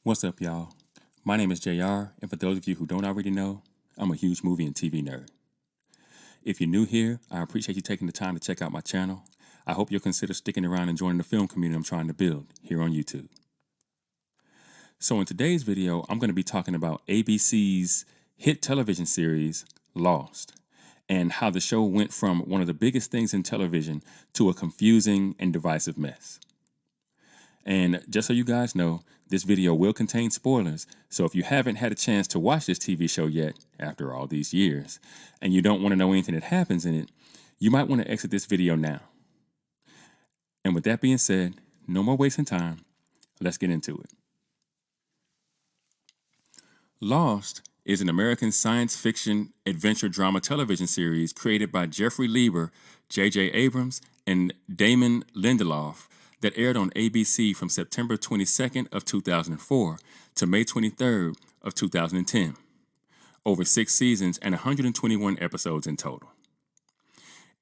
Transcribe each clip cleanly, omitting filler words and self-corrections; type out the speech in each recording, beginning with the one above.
What's up, y'all? My name is JR, and for those of you who don't already know, I'm a huge movie and TV nerd. If you're new here, I appreciate you taking the time to check out my channel. I hope you'll consider sticking around and joining the film community I'm trying to build here on YouTube. So in today's video, I'm going to be talking about ABC's hit television series, Lost, and how the show went from one of the biggest things in television to a confusing and divisive mess. And just so you guys know, this video will contain spoilers, so if you haven't had a chance to watch this TV show yet, after all these years, and you don't want to know anything that happens in it, you might want to exit this video now. And with that being said, no more wasting time, let's get into it. Lost is an American science fiction adventure drama television series created by Jeffrey Lieber, J.J. Abrams, and Damon Lindelof that aired on ABC from September 22nd of 2004 to May 23rd of 2010, over 6 seasons and 121 episodes in total.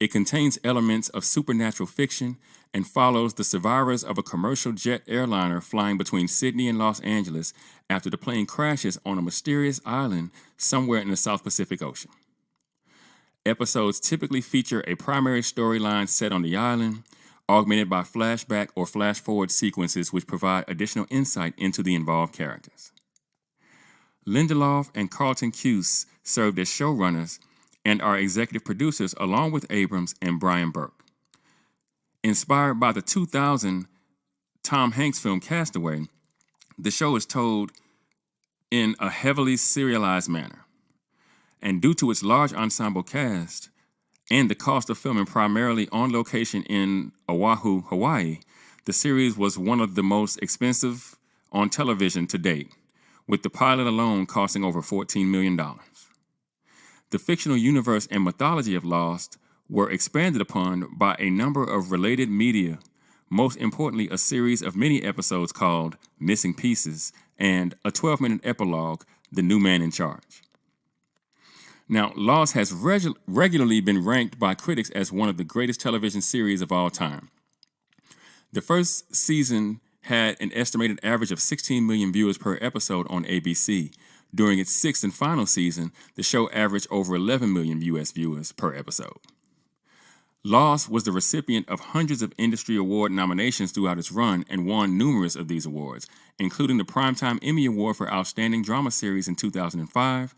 It contains elements of supernatural fiction and follows the survivors of a commercial jet airliner flying between Sydney and Los Angeles after the plane crashes on a mysterious island somewhere in the South Pacific Ocean. Episodes typically feature a primary storyline set on the island, augmented by flashback or flash-forward sequences which provide additional insight into the involved characters. Lindelof and Carlton Cuse served as showrunners and are executive producers along with Abrams and Brian Burke. Inspired by the 2000 Tom Hanks film Castaway, the show is told in a heavily serialized manner. And due to its large ensemble cast and the cost of filming primarily on location in Oahu, Hawaii, the series was one of the most expensive on television to date, with the pilot alone costing over $14 million. The fictional universe and mythology of Lost were expanded upon by a number of related media, most importantly a series of mini episodes called Missing Pieces and a 12-minute epilogue, The New Man in Charge. Now, Lost has regularly been ranked by critics as one of the greatest television series of all time. The first season had an estimated average of 16 million viewers per episode on ABC. During its 6th and final season, the show averaged over 11 million U.S. viewers per episode. Lost was the recipient of hundreds of industry award nominations throughout its run and won numerous of these awards, including the Primetime Emmy Award for Outstanding Drama Series in 2005,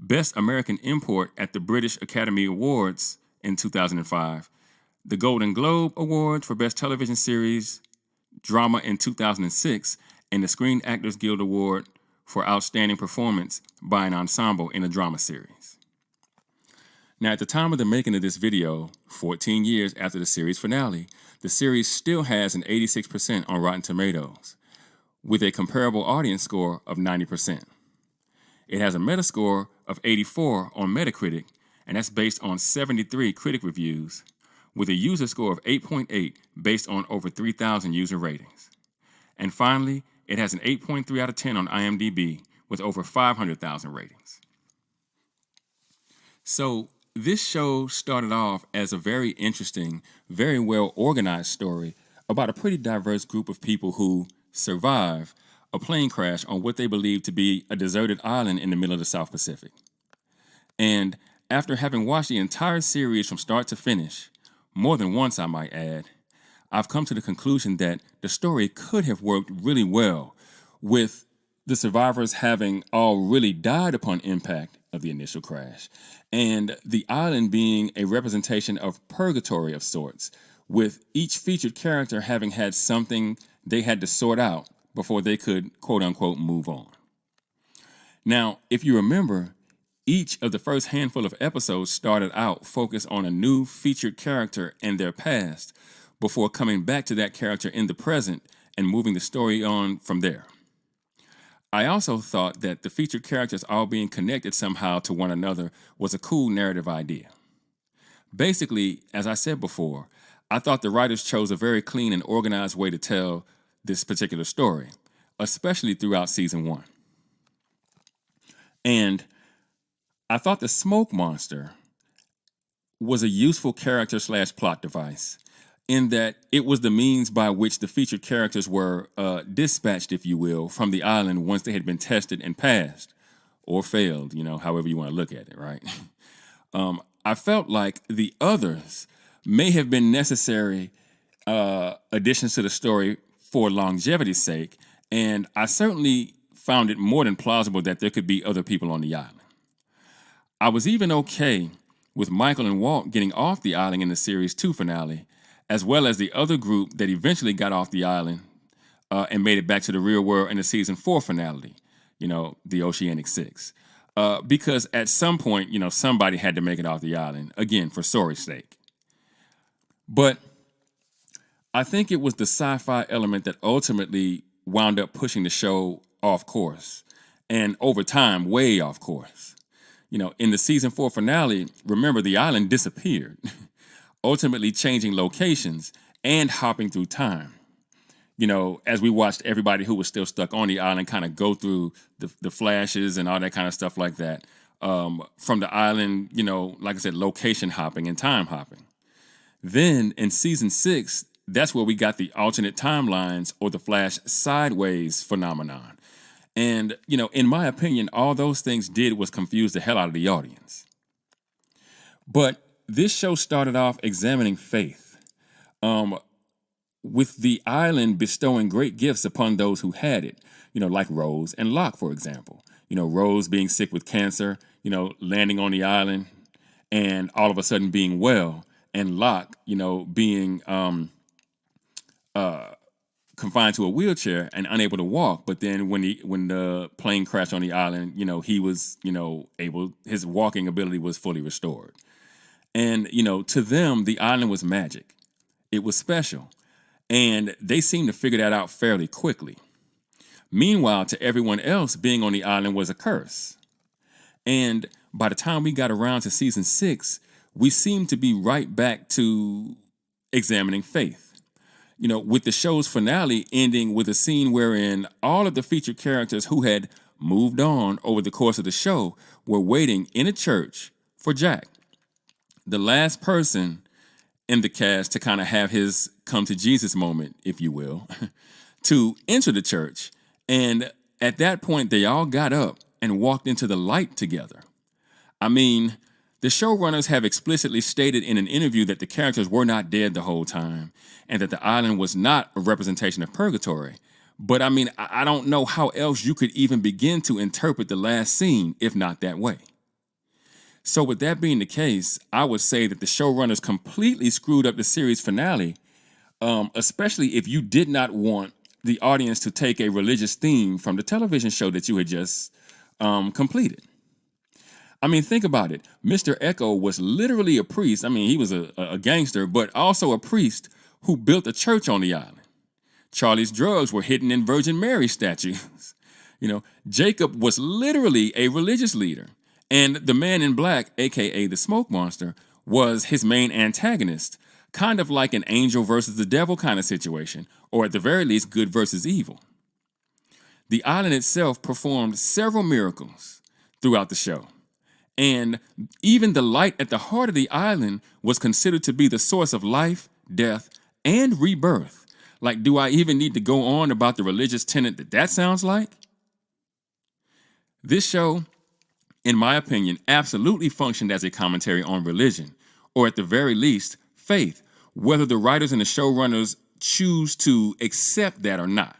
Best American Import at the British Academy Awards in 2005, the Golden Globe Award for Best Television Series Drama in 2006, and the Screen Actors Guild Award for Outstanding Performance by an Ensemble in a Drama Series. Now, at the time of the making of this video, 14 years after the series finale, the series still has an 86% on Rotten Tomatoes, with a comparable audience score of 90%. It has a Metascore of 84 on Metacritic, and that's based on 73 critic reviews, with a user score of 8.8 based on over 3,000 user ratings. And finally, it has an 8.3 out of 10 on IMDb, with over 500,000 ratings. So, this show started off as a very interesting, very well organized story about a pretty diverse group of people who survive a plane crash on what they believe to be a deserted island in the middle of the South Pacific. And after having watched the entire series from start to finish, more than once I might add, I've come to the conclusion that the story could have worked really well with the survivors having all really died upon impact of the initial crash, and the island being a representation of purgatory of sorts, with each featured character having had something they had to sort out before they could, quote-unquote, move on. Now, if you remember, each of the first handful of episodes started out focused on a new featured character and their past before coming back to that character in the present and moving the story on from there. I also thought that the featured characters all being connected somehow to one another was a cool narrative idea. Basically, as I said before, I thought the writers chose a very clean and organized way to tell this particular story, especially throughout season 1. And I thought the smoke monster was a useful character / plot device. in that it was the means by which the featured characters were dispatched, if you will, from the island once they had been tested and passed or failed, however you want to look at it, right? I felt like the others may have been necessary additions to the story for longevity's sake, and I certainly found it more than plausible that there could be other people on the island. I was even okay with Michael and Walt getting off the island in the series 2 finale, as well as the other group that eventually got off the island and made it back to the real world in the season 4 finale, the Oceanic Six. Because at some point, somebody had to make it off the island, again, for story's sake. But I think it was the sci-fi element that ultimately wound up pushing the show off course, and over time, way off course. In the season 4 finale, remember the island disappeared, ultimately changing locations and hopping through time. As we watched everybody who was still stuck on the island kind of go through the flashes and all that kind of stuff like that, from the island, like I said, location hopping and time hopping. Then in season 6, that's where we got the alternate timelines or the flash sideways phenomenon. And, in my opinion, all those things did was confuse the hell out of the audience. But this show started off examining faith, with the island bestowing great gifts upon those who had it, like Rose and Locke, for example. Rose being sick with cancer, landing on the island and all of a sudden being well, and Locke, being confined to a wheelchair and unable to walk. But then when the plane crashed on the island, he was, his walking ability was fully restored. And, to them, the island was magic. It was special. And they seemed to figure that out fairly quickly. Meanwhile, to everyone else, being on the island was a curse. And by the time we got around to season 6, we seemed to be right back to examining faith. With the show's finale ending with a scene wherein all of the featured characters who had moved on over the course of the show were waiting in a church for Jack, the last person in the cast to kind of have his come to Jesus moment, if you will, to enter the church. And at that point, they all got up and walked into the light together. I mean, the showrunners have explicitly stated in an interview that the characters were not dead the whole time and that the island was not a representation of purgatory. But I mean, I don't know how else you could even begin to interpret the last scene if not that way. So with that being the case, I would say that the showrunners completely screwed up the series finale, especially if you did not want the audience to take a religious theme from the television show that you had just completed. I mean, think about it. Mr. Echo was literally a priest. I mean, he was a gangster, but also a priest who built a church on the island. Charlie's drugs were hidden in Virgin Mary statues. Jacob was literally a religious leader. And the man in black, aka the smoke monster, was his main antagonist, kind of like an angel versus the devil kind of situation, or at the very least, good versus evil. The island itself performed several miracles throughout the show. And even the light at the heart of the island was considered to be the source of life, death, and rebirth. Like, do I even need to go on about the religious tenet that sounds like? This show, in my opinion, absolutely functioned as a commentary on religion, or at the very least, faith, whether the writers and the showrunners choose to accept that or not.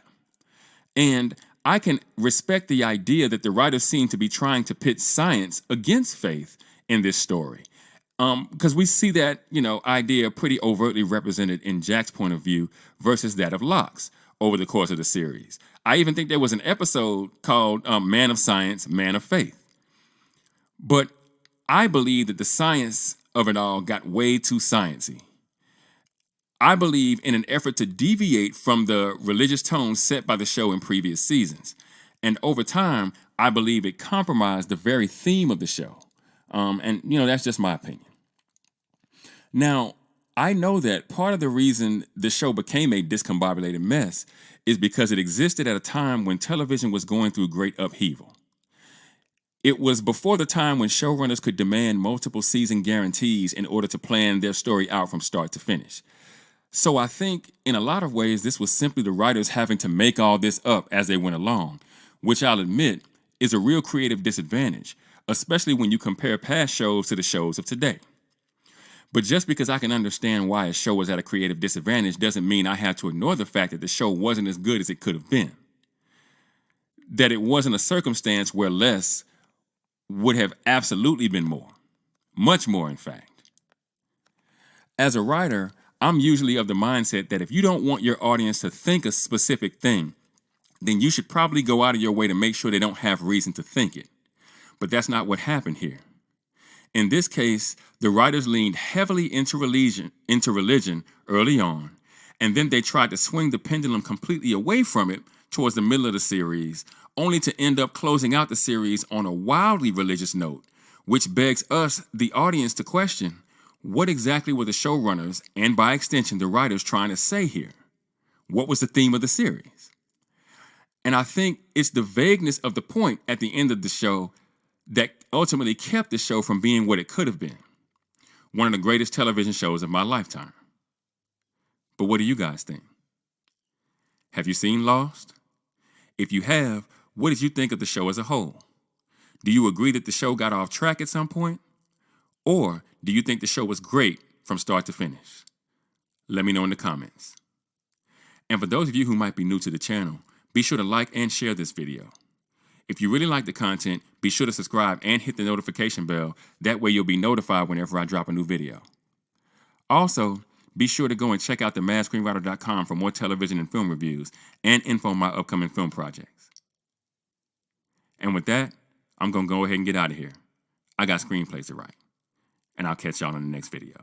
And I can respect the idea that the writers seem to be trying to pit science against faith in this story. Because we see that, idea pretty overtly represented in Jack's point of view versus that of Locke's over the course of the series. I even think there was an episode called Man of Science, Man of Faith. But I believe that the science of it all got way too sciencey. I believe in an effort to deviate from the religious tone set by the show in previous seasons. And over time, I believe it compromised the very theme of the show. And that's just my opinion. Now, I know that part of the reason the show became a discombobulated mess is because it existed at a time when television was going through great upheaval. It was before the time when showrunners could demand multiple season guarantees in order to plan their story out from start to finish. So I think in a lot of ways, this was simply the writers having to make all this up as they went along, which I'll admit is a real creative disadvantage, especially when you compare past shows to the shows of today. But just because I can understand why a show was at a creative disadvantage doesn't mean I have to ignore the fact that the show wasn't as good as it could have been. That it wasn't a circumstance where less would have absolutely been more. Much more, in fact. As a writer, I'm usually of the mindset that if you don't want your audience to think a specific thing, then you should probably go out of your way to make sure they don't have reason to think it. But that's not what happened here. In this case, the writers leaned heavily into religion early on, and then they tried to swing the pendulum completely away from it towards the middle of the series, only to end up closing out the series on a wildly religious note, which begs us, the audience, to question, what exactly were the showrunners, and by extension the writers, trying to say here? What was the theme of the series? And I think it's the vagueness of the point at the end of the show that ultimately kept the show from being what it could have been. One of the greatest television shows of my lifetime. But what do you guys think? Have you seen Lost? If you have, what did you think of the show as a whole? Do you agree that the show got off track at some point? Or do you think the show was great from start to finish? Let me know in the comments. And for those of you who might be new to the channel, be sure to like and share this video. If you really like the content, be sure to subscribe and hit the notification bell. That way you'll be notified whenever I drop a new video. Also, be sure to go and check out themadScreenwriter.com for more television and film reviews and info on my upcoming film projects. And with that, I'm going to go ahead and get out of here. I got screenplays to write. And I'll catch y'all in the next video.